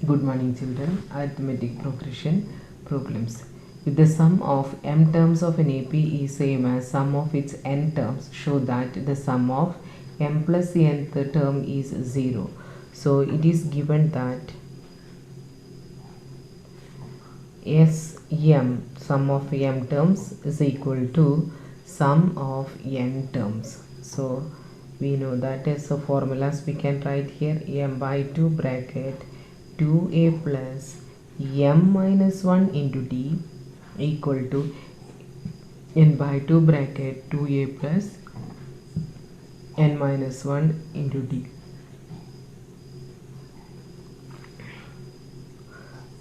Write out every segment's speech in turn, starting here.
Good morning children. Arithmetic progression problems. If the sum of m terms of an AP is same as sum of its n terms, show that the sum of m plus nth term is 0. So it is given that Sm, sum of m terms, is equal to sum of n terms. So we know that as a formulas we can write here m by 2 bracket 2a plus m minus 1 into d equal to n by 2 bracket 2a plus n minus 1 into d.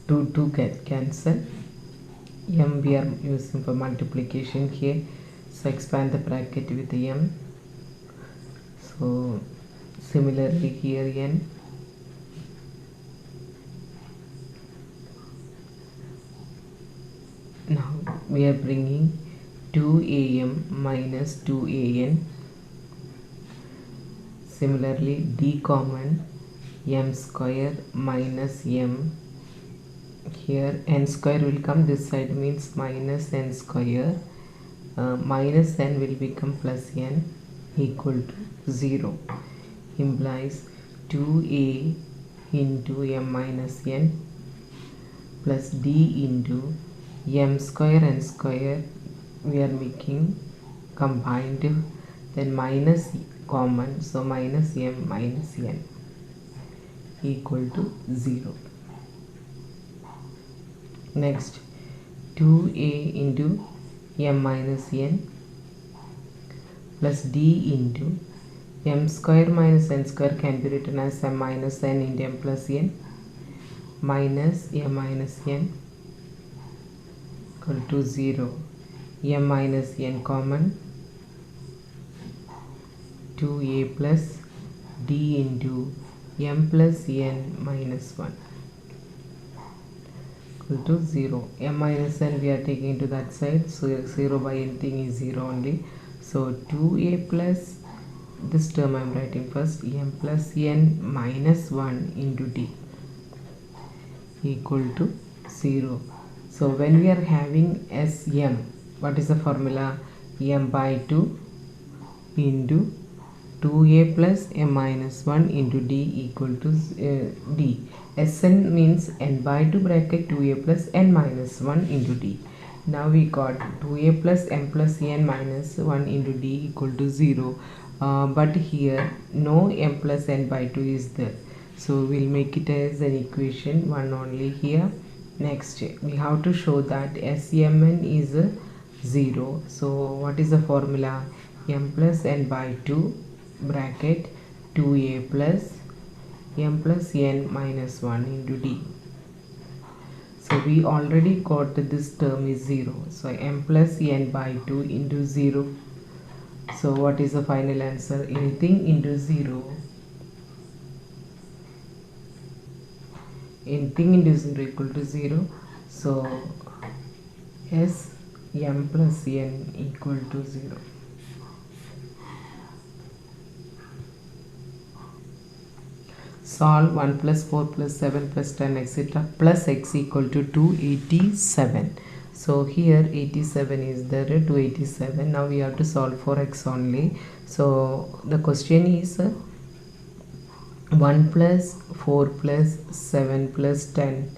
2 get cancel. M we are using for multiplication here, so expand the bracket with m. So similarly here n. Now we are bringing 2am minus 2an. Similarly d common, m square minus m. Here n square will come this side, means minus n square, minus n will become plus n equal to 0, implies 2a into m minus n plus d into m square n square, we are making combined, then minus common, so minus m minus n equal to 0. Next 2a into m minus n plus d into m square minus n square can be written as m minus n into m plus n minus m minus n equal to 0. M minus n common, 2a plus d into m plus n minus 1 equal to 0. M minus n we are taking to that side, so 0 by anything is 0 only. So 2a plus, this term I am writing first, m plus n minus 1 into d equal to 0. So when we are having Sm, what is the formula? M by 2 into 2a plus m minus 1 into d equal to d. Sn means n by 2 bracket 2a plus n minus 1 into d. Now we got 2a plus m plus n minus 1 into d equal to 0. But here no m plus n by 2 is there. So we'll make it as an equation 1 only here. Next we have to show that Smn is 0. So what is the formula? M plus n by 2 bracket 2a plus m plus n minus 1 into d. So we already got that this term is 0. So m plus n by 2 into 0. So what is the final answer? Anything into 0. Anything into 0 equal to 0. So S m plus n equal to 0. Solve 1 plus 4 plus 7 plus 10 etc. plus x equal to 287. So here 87 is there, 287. Now we have to solve for x only. So the question is 1 plus 4 plus 7 plus 10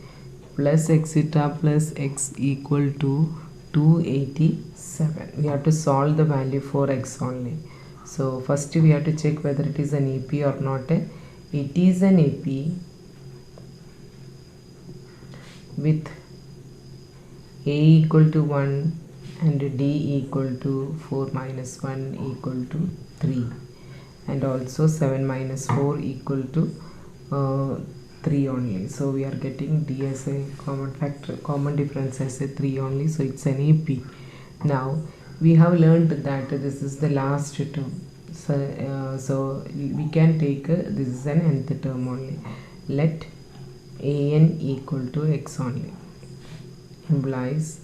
plus etc. plus x equal to 287. We have to solve the value for x only. So first we have to check whether it is an AP or not. It is an AP with a equal to 1 and d equal to 4 minus 1 equal to 3, and also 7 minus 4 equal to 3 only. So we are getting d as a common factor, common difference as a 3 only. So it's an AP. Now we have learned that this is the last term. So we can take this is an nth term only. Let an equal to x only, implies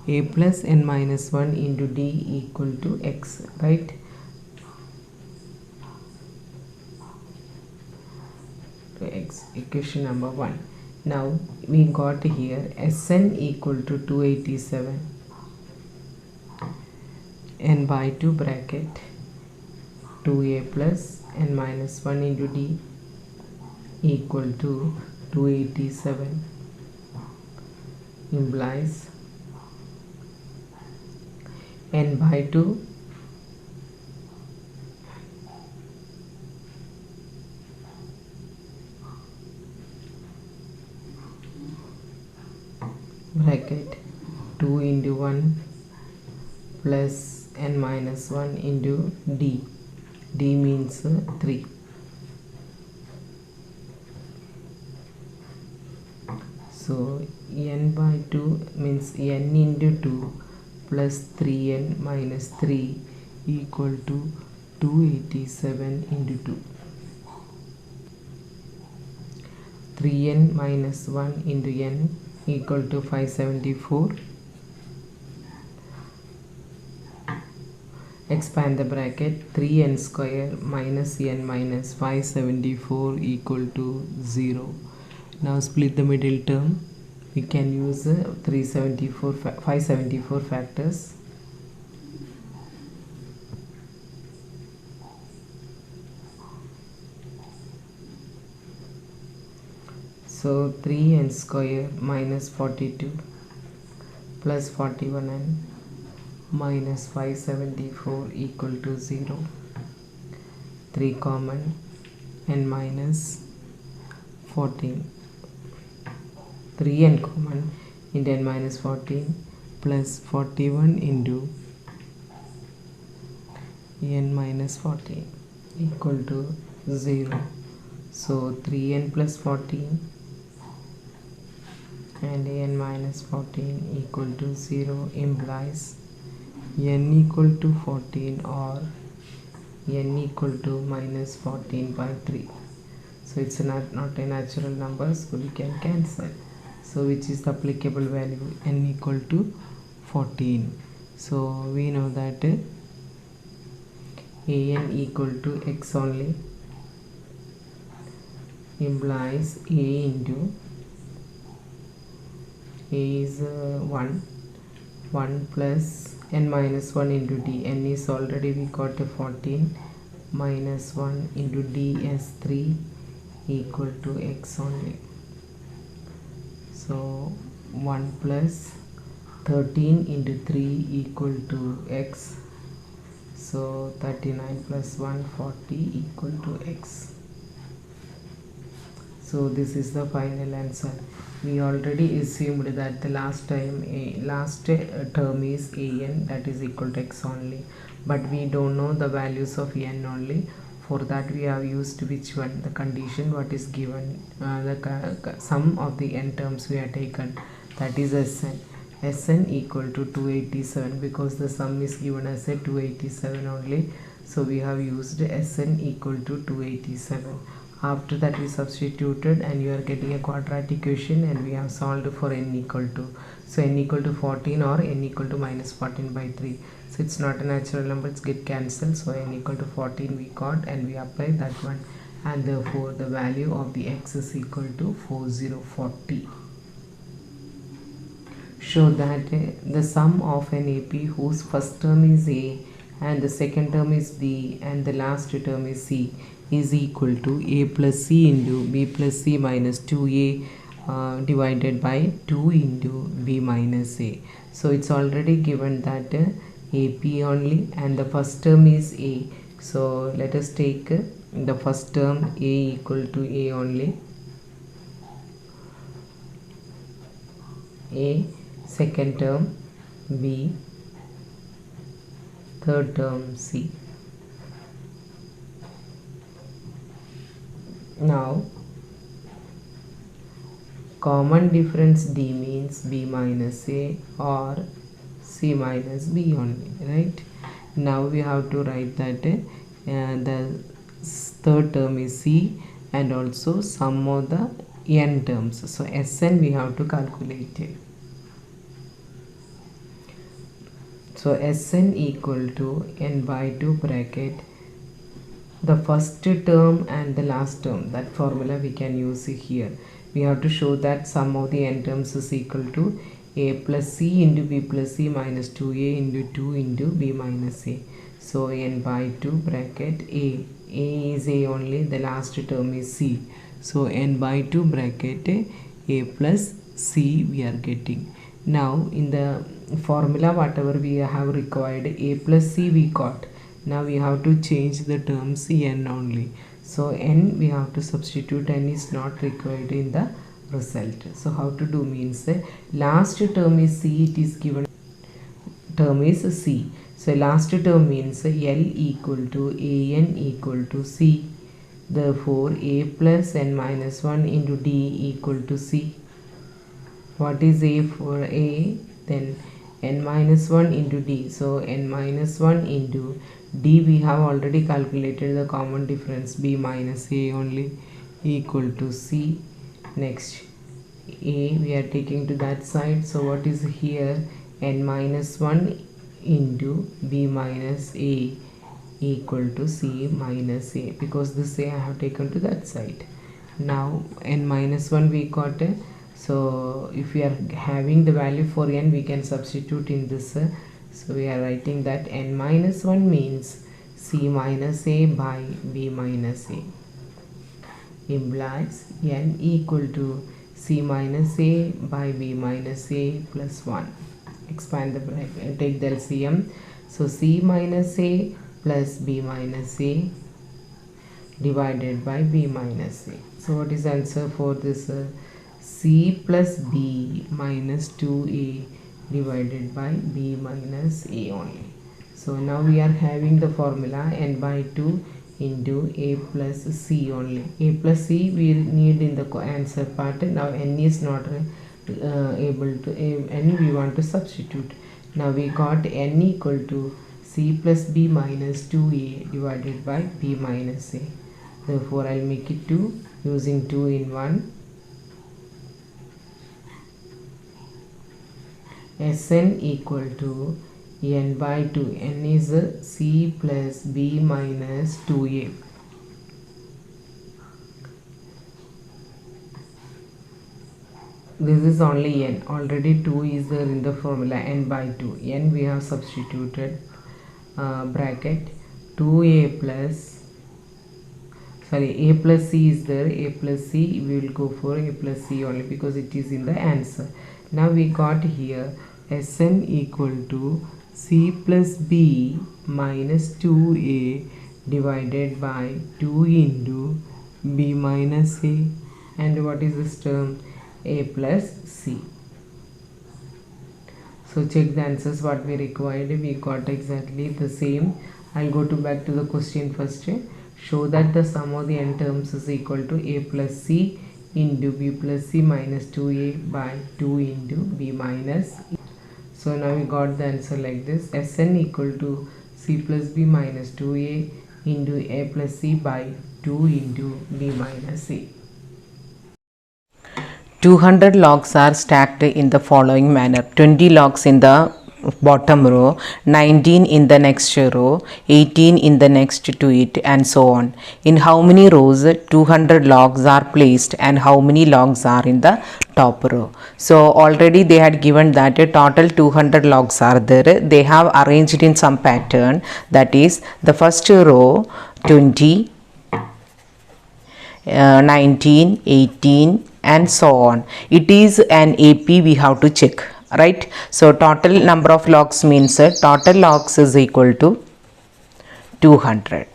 a plus n minus 1 into d equal to x, right? To x, equation number 1. Now we got here Sn equal to 287 n by 2 bracket 2a plus n minus 1 into d equal to 287 implies n by 2 bracket 2 into 1 plus n minus 1 into d. D means 3. So n by 2 means n into 2 plus 3n minus 3 equal to 287 into 2. 3n minus 1 into n equal to 574. Expand the bracket, 3n square minus n minus 574 equal to 0. Now split the middle term. We can use 574 factors. So 3n square minus 42 plus 41n minus 574 equal to 0. 3 common, n minus 14. 3n common into n minus 14 plus 41 into n minus 14 equal to 0. So 3n plus 14 and n minus 14 equal to 0 implies n equal to 14 or n equal to minus 14 by 3. So it's not a natural number, so we can cancel. So which is the applicable value? N equal to 14. So we know that an equal to x only implies a into a is 1 plus n minus 1 into d. N is already we got a 14 minus 1 into d as 3 equal to x only. So 1 plus 13 into 3 equal to x. So 39 plus 140 equal to x. So this is the final answer. We already assumed that the last term is an, that is equal to x only, but we don't know the values of n only. For that we have used which one? The condition what is given, the sum of the n terms we have taken, that is Sn equal to 287, because the sum is given as a 287 only. So we have used Sn equal to 287. After that we substituted and you are getting a quadratic equation, and we have solved for n equal to, so n equal to 14 or n equal to minus 14 by 3. So it's not a natural number, it's get cancelled. So n equal to 14 we got, and we applied that one, and therefore the value of the x is equal to 4040. Show that the sum of an AP whose first term is A and the second term is B and the last term is C is equal to A plus C into B plus C minus 2A divided by 2 into B minus A. So it's already given that AP only, and the first term is A. So let us take the first term A equal to A only. A, second term B, third term C. Now common difference D means B minus A or C minus B only, right? Now we have to write that the third term is C and also sum of the n terms. So Sn we have to calculate it. So Sn equal to n by 2 bracket the first term and the last term. That formula we can use here. we have to show that sum of the n terms is equal to a plus c into b plus c minus 2a into 2 into b minus a. So n by 2 bracket a is a only, the last term is c. So n by 2 bracket a plus c we are getting. Now in the formula whatever we have required, a plus c we got. Now we have to change the terms n only. So n we have to substitute, n is not required in the result. So how to do means, last term is c, it is given term is c. So last term means L equal to an equal to c. Therefore a plus n minus 1 into d equal to c. What is a for a? Then n minus 1 into d. So n minus 1 into d, we have already calculated the common difference, b minus a only, equal to c. Next a we are taking to that side. So what is here? N minus 1 into b minus a equal to c minus a, because this a I have taken to that side. Now n minus 1 we got. So if we are having the value for n, we can substitute in this. So we are writing that n minus 1 means c minus a by b minus a, implies n equal to c minus a by b minus a plus 1. Expand the bracket, take the LCM. So c minus a plus b minus a divided by b minus a. So what is the answer for this? C plus b minus 2a divided by b minus a only. So now we are having the formula n by 2 into a plus c only. A plus c we need in the answer part. Now n is not able to, n we want to substitute. Now we got n equal to c plus b minus 2a divided by b minus a. Therefore I'll make it 2 using 2 in 1. Sn equal to n by 2. N is c plus b minus 2a. This is only n. Already 2 is there in the formula, n by 2. N we have substituted, bracket 2a plus, sorry, a plus c is there. A plus c, we will go for a plus c only because it is in the answer. Now we got here Sn equal to c plus b minus 2a divided by 2 into b minus a. And what is this term? A plus c. So check the answers what we required. We got exactly the same. I'll go back to the question first. Show that the sum of the n terms is equal to a plus c into b plus c minus 2a by 2 into b minus e. So now we got the answer like this. Sn equal to c plus b minus 2a into a plus c by 2 into b minus a. 200 logs are stacked in the following manner: 20 logs in the bottom row, 19 in the next row, 18 in the next to it, and so on. In how many rows 200 logs are placed and how many logs are in the top row? So already they had given that a total 200 logs are there. They have arranged in some pattern, that is the first row 20, 19, 18 and so on. It is an AP, we have to check, right? So total number of logs means total logs is equal to 200.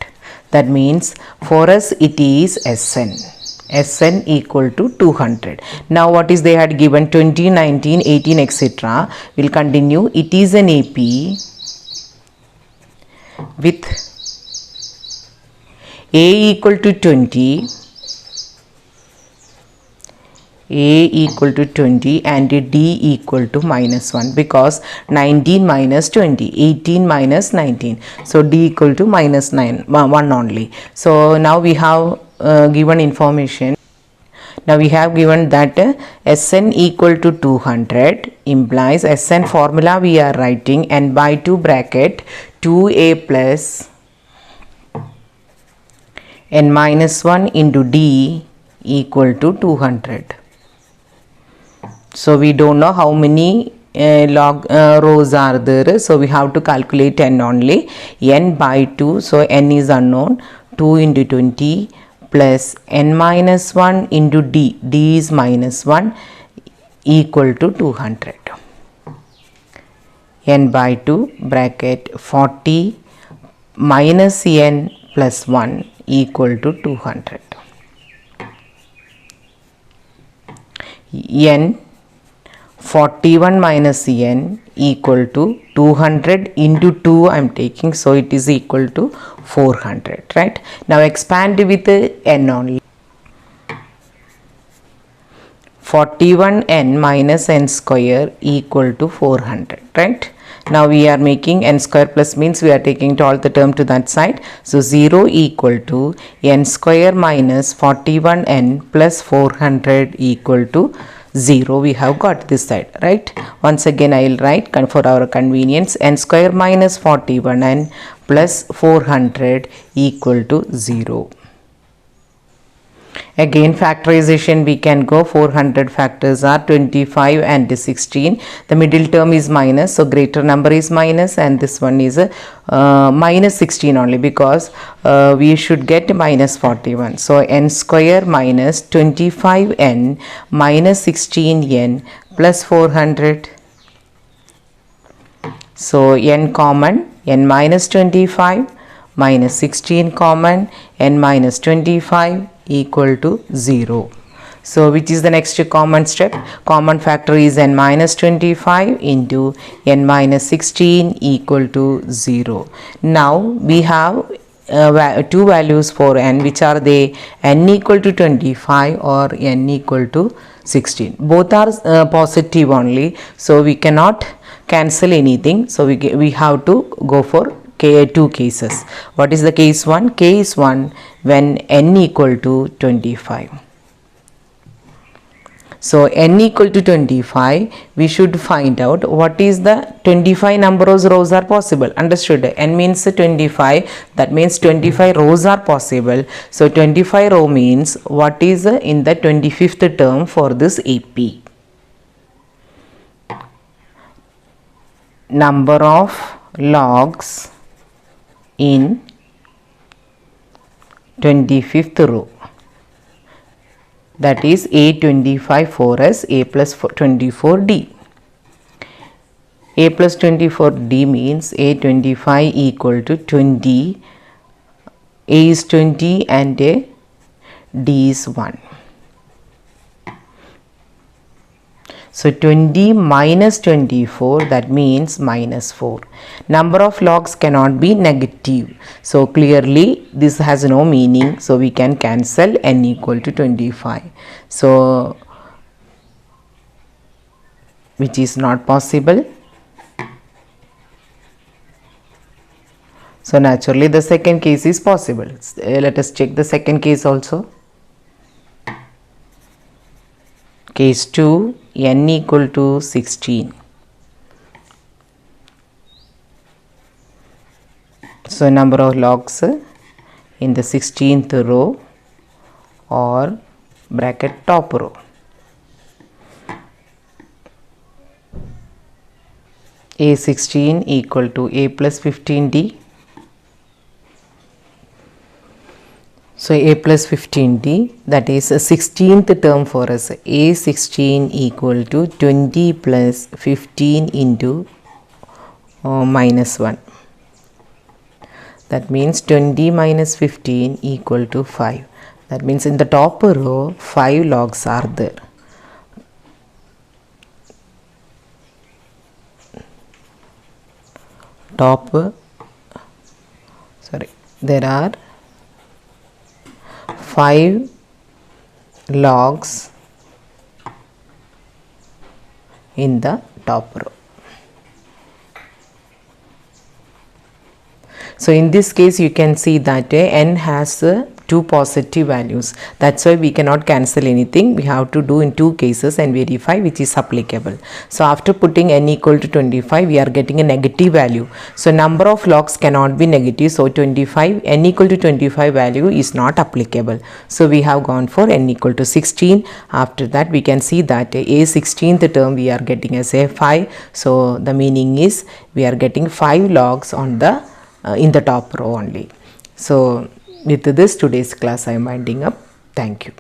That means for us it is Sn equal to 200. Now what is they had given? 20, 19, 18 etc. Will continue. It is an AP with A equal to 20, A equal to 20 and D equal to minus 1, because 19 minus 20, 18 minus 19. So D equal to minus 1 only. So now we have given information. Now we have given that Sn equal to 200 implies Sn formula we are writing n by 2 bracket 2a plus n minus 1 into D equal to 200. So we don't know how many log rows are there, so we have to calculate n only. N by 2, so n is unknown. 2 into 20 plus n minus 1 into d, d is minus 1, equal to 200. N by 2 bracket 40 minus n plus 1 equal to 200. N 41 minus n equal to 200 into 2 I am taking, so it is equal to 400, right? Now expand with n only. 41n minus n square equal to 400, right? Now we are making n square plus means we are taking all the term to that side. So 0 equal to n square minus 41n plus 400 equal to 0. We have got this side, right? Once again I will write for our convenience, n square minus 41n plus 400 equal to 0. Again factorization we can go. 400 factors are 25 and 16. The middle term is minus, so greater number is minus, and this one is minus 16 only, because we should get minus 41. So n square minus 25n minus 16n plus 400. So n common, n minus 25 minus 16 common, n minus 25 equal to 0. So which is the next common step? Common factor is n minus 25 into n minus 16 equal to 0. Now we have two values for n, which are they? N equal to 25 or n equal to 16. Both are positive only, so we cannot cancel anything. So we have to go for two cases. What is the case 1? Case 1, when n equal to 25. So n equal to 25, we should find out what is the 25 number of rows are possible. Understood? N means 25, that means 25 rows are possible. So 25 row means what is in the 25th term for this AP? Number of logs in 25th row, that is A25 for us, A plus 24D. A plus 24D means A25 equal to 20, A is 20 and D is 1. So 20 minus 24, that means minus 4. Number of logs cannot be negative. So clearly this has no meaning. So we can cancel n equal to 25. So which is not possible. So naturally the second case is possible. Let us check the second case also. Case 2, n equal to 16. So number of logs in the 16th row or bracket top row. A16 equal to A plus 15D. So A plus 15D, that is a 16th term for us. A16 equal to 20 plus 15 into minus 1. That means 20 minus 15 equal to 5. That means in the top row 5 logs are there. There are 5 logs in the top row. So in this case you can see that n has two positive values. That's why we cannot cancel anything. We have to do in two cases and verify which is applicable. So after putting n equal to 25, we are getting a negative value. So number of logs cannot be negative. So 25, n equal to 25 value is not applicable. So we have gone for n equal to 16. After that we can see that a 16th term we are getting as a 5. So the meaning is we are getting 5 logs on the in the top row only. So with this today's class I am winding up. Thank you.